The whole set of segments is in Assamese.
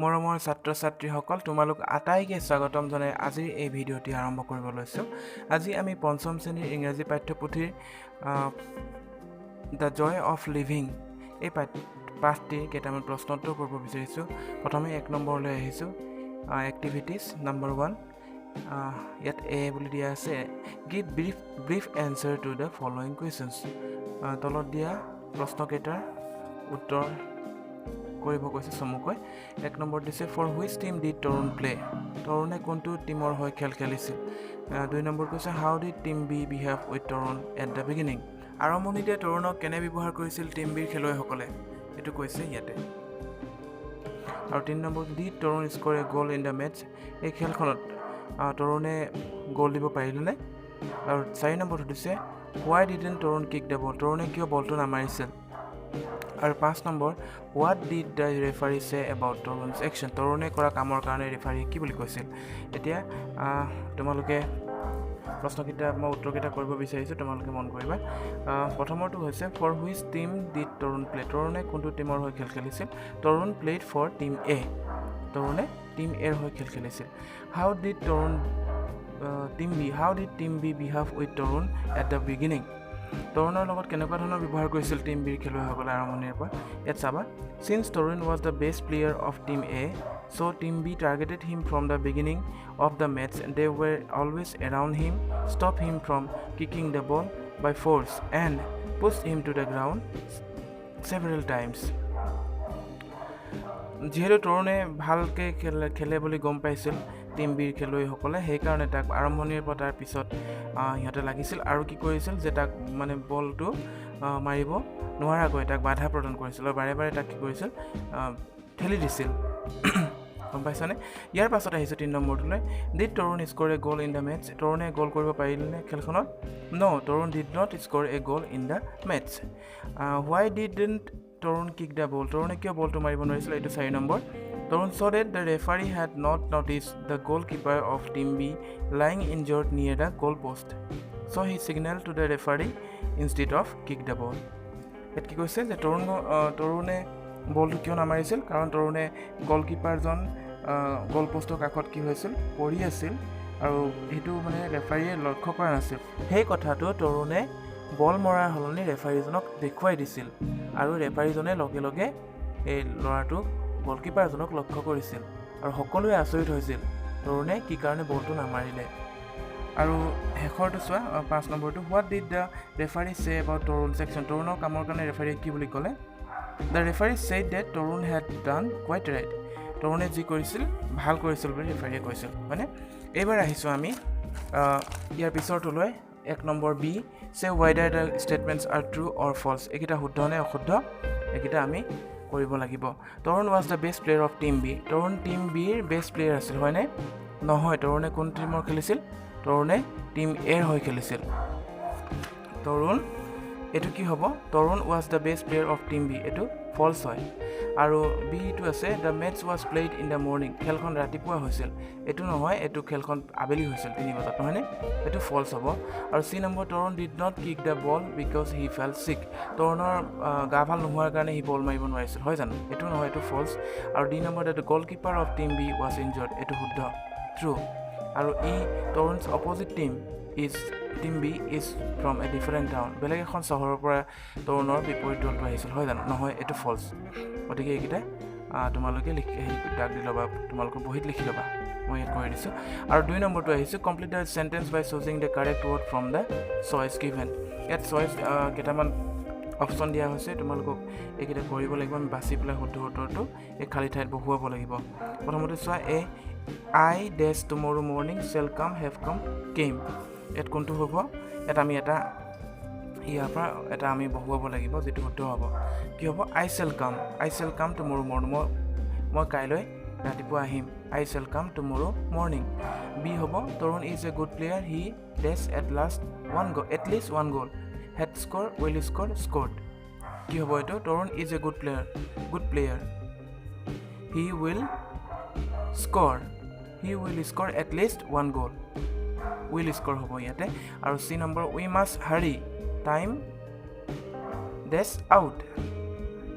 মৰমৰ ছাত্ৰ ছাত্ৰীসকল তোমালোক আটাইকে স্বাগতম জনাই আজিৰ এই ভিডিঅ'টি আৰম্ভ কৰিব লৈছোঁ। আজি আমি পঞ্চম শ্ৰেণীৰ ইংৰাজী পাঠ্যপুথিৰ দ্য জয় অফ লিভিং এই পাঠটিৰ কেইটামান প্ৰশ্নোত্তৰ কৰিব বিচাৰিছোঁ। প্ৰথমে 1 নম্বৰলৈ আহিছোঁ। এক্টিভিটিজ নম্বৰ 1 ইয়াত এ বুলি দিয়া আছে, give brief answer to the following questions. তলত দিয়া প্ৰশ্নকেইটাৰ উত্তৰ কৰিব কৈছে চমুকৈ। 1 নম্বৰ দিছে, for which team did Tarun play, তৰুণে কোনটো টিমৰ হৈ খেল খেলিছিল। 2 নম্বৰ কৈছে, how did team B behave with Tarun at the beginning, আৰম্ভণিতে তৰুণক কেনে ব্যৱহাৰ কৰিছিল টিম বিৰ খেলুৱৈসকলে, এইটো কৈছে ইয়াতে। আৰু 3 number, did Tarun score a goal in the match, এই খেলখনত তৰুণে গ'ল দিব পাৰিলেনে। আৰু 4 নম্বৰ সুধিছে, why didn't Tarun kick the ball, তৰুণে কিয় বলটো নামাৰিছিল। আৰু 5 নম্বৰ, what did the referee say about Tarun's action, তৰুণে কৰা কামৰ কাৰণে ৰেফাৰীয়ে কি বুলি কৈছিল। এতিয়া তোমালোকে প্ৰশ্নকেইটা মই উত্তৰকেইটা কৰিব বিচাৰিছোঁ, তোমালোকে মন কৰিবা। প্ৰথমৰটো হৈছে, for which team did Tarun play, তৰুণে কোনটো টিমৰ হৈ খেল খেলিছিল। Tarun played for team A, তৰুণে টিম এৰ হৈ খেল খেলিছিল। How did team B behave with Tarun at the beginning, তৰুণৰ লগত কেনেকুৱা ধৰণৰ ব্যৱহাৰ কৰিছিল টিম বিৰ খেলুৱৈসকলে আৰম্ভণিৰ পৰা। ইয়াত চাবা, since Tarun was the best player of team A, so' team B targeted him from the beginning of the match, they were always around him, stop him from kicking the ball by force and pushed him to the ground several times. যিহেতু তৰুণে ভালকৈ খেলে বুলি গম পাইছিল টিম বিৰ খেলুৱৈসকলে, সেইকাৰণে তাক আৰম্ভণিৰ পৰা তাৰ পিছত সিহঁতে লাগিছিল আৰু কি কৰিছিল যে তাক মানে বলটো মাৰিব নোৱাৰাকৈ তাক বাধা প্ৰদান কৰিছিল আৰু বাৰে বাৰে তাক কি কৰিছিল, ঠেলি দিছিল। গম পাইছানে। ইয়াৰ পাছত আহিছোঁ 3 নম্বৰটোলৈ, did Tarun score a goal in the match, তৰুণে গ'ল কৰিব পাৰিলেনে খেলখনত। No' Tarun did not score a goal in the match. Why didn't Tarun kick the ball, তৰুণে কিয় বলটো মাৰিব নোৱাৰিছিল, এইটো 4 নম্বৰ। Tarun saw that the referee had not noticed the goalkeeper of Team B lying injured near the goal post, so he signaled to the referee instead of kick the ball. ইয়াত কি কৈছে যে তৰুণে বলটো কিয় নামাৰিছিল, কাৰণ তৰুণে গ'লকিপাৰজন গ'ল পোষ্টৰ কাষত কি হৈছিল, পৰি আছিল আৰু সেইটো মানে ৰেফাৰীয়ে লক্ষ্য কৰা নাছিল। সেই কথাটো তৰুণে বল মৰাৰ সলনি ৰেফাৰীজনক দেখুৱাই দিছিল আৰু ৰেফাৰীজনে লগে লগে এই ল'ৰাটোক গ'লকিপাৰজনক লক্ষ্য কৰিছিল আৰু সকলোৱে আচৰিত হৈছিল তৰুণে কি কাৰণে বলটো নামাৰিলে। আৰু শেষৰটো চোৱা 5 নম্বৰটো, what did the referee say about Tarun section, তৰুণৰ কামৰ কাৰণে ৰেফাৰীয়ে কি বুলি ক'লে। The referee said that Tarun had done quite right, তৰুণে যি কৰিছিল ভাল কৰিছিল বুলি ৰেফাৰীয়ে কৈছিল, হয়নে। এইবাৰ আহিছোঁ আমি ইয়াৰ পিছৰটোলৈ। 1 নম্বৰ B, say whether the statements are true or false, এইকেইটা শুদ্ধ নে অশুদ্ধ, এইকেইটা আমি কৰিব লাগিব। Tarun was the best player of team B, Tarun team বিৰ বেষ্ট প্লেয়াৰ আছিল, হয়নে। নহয়, তৰুণে কোন টিমৰ খেলিছিল, তৰুণে টিম এৰ হৈ খেলিছিল। এইটো কি হ'ব, Tarun was the best player of team B, এইটো ফল্ছ হয়। আৰু বিটো আছে, the match was played in the morning, খেলখন ৰাতিপুৱা হৈছিল, এইটো নহয়, এইটো খেলখন আবেলি হৈছিল 3 বজাত, নহয়নে, এইটো ফল্ছ হ'ব। আৰু চি নম্বৰ, Tarun did not kick the ball because he fell sick, তৰুণৰ গা ভাল নোহোৱাৰ কাৰণে সি বল মাৰিব নোৱাৰিছিল, হয় জানো, এইটো নহয়, এইটো ফল্ছ। আৰু ডি নম্বৰ, the goalkeeper of team B was injured, এইটো শুদ্ধ, ট্ৰু। আৰু Tarun's opposite team B is from a different town, বেলেগ এখন চহৰৰ পৰা তৰুণৰ বিপৰীত দলটো আহিছিল, হয় জানো, নহয়, এইটো ফল্ছ। গতিকে এইকেইটা তোমালোকে দাগ দি ল'বা, তোমালোকৰ বহীত লিখি ল'বা, মই ইয়াত কৰি দিছোঁ। আৰু 2 নম্বৰটো আহিছোঁ, complete the sentence by choosing the correct word from the choice given, ইয়াত চইচ কেইটামান অপশ্যন দিয়া হৈছে, তোমালোকক এইকেইটা কৰিব লাগিব, আমি বাছি পেলাই শুদ্ধ উত্তৰটো এই খালী ঠাইত বহুৱাব লাগিব। প্ৰথমতে চোৱা, I dash tomorrow morning shall come have come came, ইয়াত কোনটো হ'ব, ইয়াত আমি ইয়াৰ পৰা এটা আমি বহুৱাব লাগিব, যিটো শুদ্ধ হ'ব। কি হ'ব, আই চেল কাম টুমৰো মৰ্ণিং, মই কাইলৈ ৰাতিপুৱা আহিম, আই চেল কাম টুমৰো মৰ্ণিং। বি হ'ব, Tarun is a good player, he does at least one goal, had score will score scored, কি হ'ব এইটো, Tarun is a good player, he will score at least one goal, will score হ'ব ইয়াতে। আৰু চি নম্বৰ, we must hurry, time does out,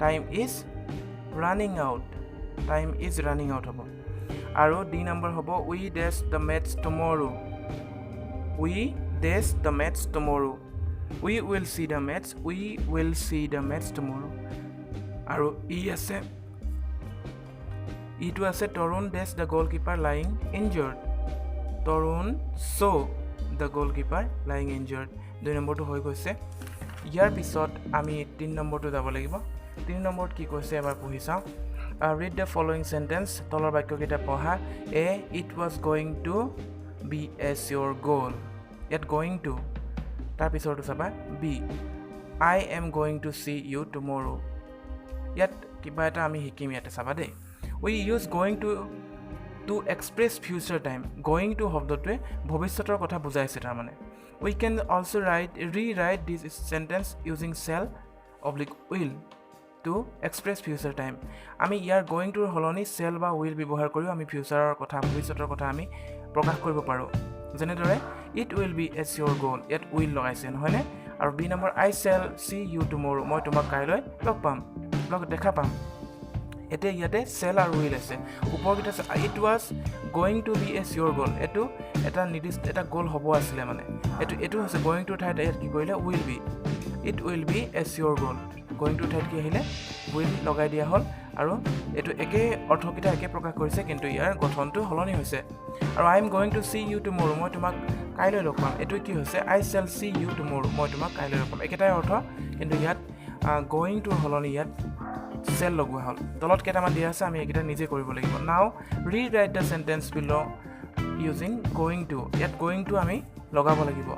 time is running out, time is running out হ'ব আৰু ডি নম্বৰ হ'ব we does the match tomorrow we does the match tomorrow we will see the match we will see the match tomorrow আৰু ইটো আছে Tarun does the goalkeeper lying injured Tarun saw' the goalkeeper lying injured 2 নম্বৰটো হৈ গৈছে ইয়াৰ পিছত আমি 3 নম্বৰটো যাব লাগিব 3 নম্বৰত কি কৈছে এবাৰ পঢ়ি চাওঁ ৰিড দ্য ফলোয়িং চেণ্টেন্স তলৰ বাক্যকেইটা পঢ়া A it was going to be a sheer goal ইয়াত গোয়িং টু তাৰপিছৰটো চাবা B I am going to see you tomorrow ইয়াত কিবা এটা আমি শিকিম ইয়াতে চাবা they we use going to express future time going to শব্দটোৱে ভৱিষ্যতৰ কথা বুজাইছে তাৰমানে we can also' rewrite this sentence using shall oblique will to express future time আমি ইয়াৰ গোয়িং টুৰ সলনি চেল বা উইল ব্যৱহাৰ কৰিও আমি ফিউচাৰৰ কথা ভৱিষ্যতৰ কথা আমি প্ৰকাশ কৰিব পাৰোঁ যেনেদৰে it will be a sheer goal ইয়াত উইল লগাইছে নহয়নে আৰু B number I shall see you tomorrow মই তোমাক কাইলৈ দেখা পাম এতিয়া ইয়াতে চেল আৰু উইল আছে ওপৰকেইটা আছে it was going to be a sheer goal এইটো এটা নিৰ্দিষ্ট এটা গ'ল হ'ব আছিলে মানে এইটো হৈছে গোয়িং টুৰ ঠাইত ইয়াত কি কৰিলে will be it will be a sheer goal going tour ঠাইত কি আহিলে উইল লগাই দিয়া হ'ল আৰু এইটো একে অৰ্থকেইটা একে প্ৰকাশ কৰিছে কিন্তু ইয়াৰ গঠনটো সলনি হৈছে আৰু I am going to see you tomorrow মই তোমাক কাইলৈ লগ পাম এইটো কি হৈছে I shall see you tomorrow মই তোমাক কাইলৈ লগ পাম একেটাই অৰ্থ কিন্তু ইয়াত গোয়িং টুৰ সলনি ইয়াত চেল লগোৱা হ'ল তলত কেইটামান দিয়া আছে আমি এইকেইটা নিজে কৰিব লাগিব now rewrite the sentence below' using going to ইয়াত গোয়িং টু আমি লগাব লাগিব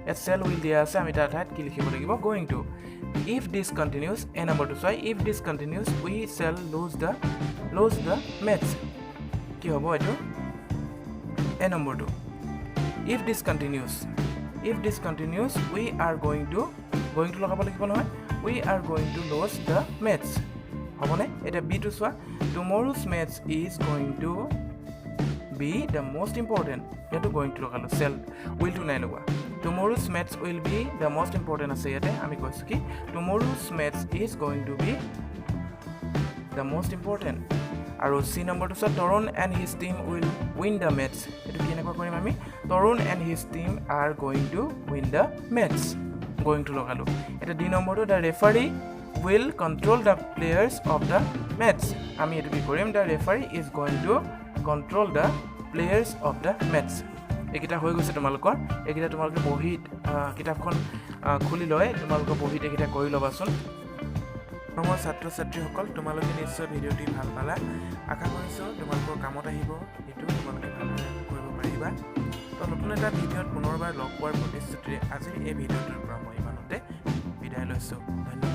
ইয়াত চেল উইল দিয়া আছে আমি তাৰ ঠাইত কি লিখিব লাগিব going to if this continues A নম্বৰটো চোৱা if this continues we shall lose the match কি হ'ব এইটো এ নম্বৰটো if this continues we are going to লগাব লাগিব নহয় we are going to lose the match হ'বনে এতিয়া বিটো চোৱা tomorrow's match is going to be the most important ইয়াতো গোয়িং টু লগালোঁ চেল উইলটো নাই লগোৱা tomorrow's match will be the most important আছে ইয়াতে আমি কৈছোঁ কি tomorrow's match is going to be the most important আৰু চি নম্বৰটো চোৱা Tarun and his team will win the match এইটো কেনেকুৱা কৰিম আমি Tarun and his team are going to win the match going to লগালোঁ এতিয়া ডি নম্বৰটো the referee will control the players of the match আমি এইটো কি কৰিম the referee is going to control the players of the matches এইকেইটা হৈ গৈছে তোমালোকৰ এইকেইটা তোমালোকে বহীত কিতাপখন খুলি লৈ তোমালোকৰ বহীত এইকেইটা কৰি ল'বাচোন মোৰ ছাত্ৰ ছাত্ৰীসকল তোমালোকে নিশ্চয় ভিডিঅ'টি ভাল পালা আশা কৰিছোঁ তোমালোকৰ কামত আহিব সেইটো তোমালোকে ভালদৰে কৰিব পাৰিবা তো নতুন এটা ভিডিঅ'ত পুনৰবাৰ লগ পোৱাৰ প্ৰতিশ্ৰুতিৰে আজিৰ এই ভিডিঅ'টোৰ পৰা মই ইমানতে বিদায় লৈছোঁ ধন্যবাদ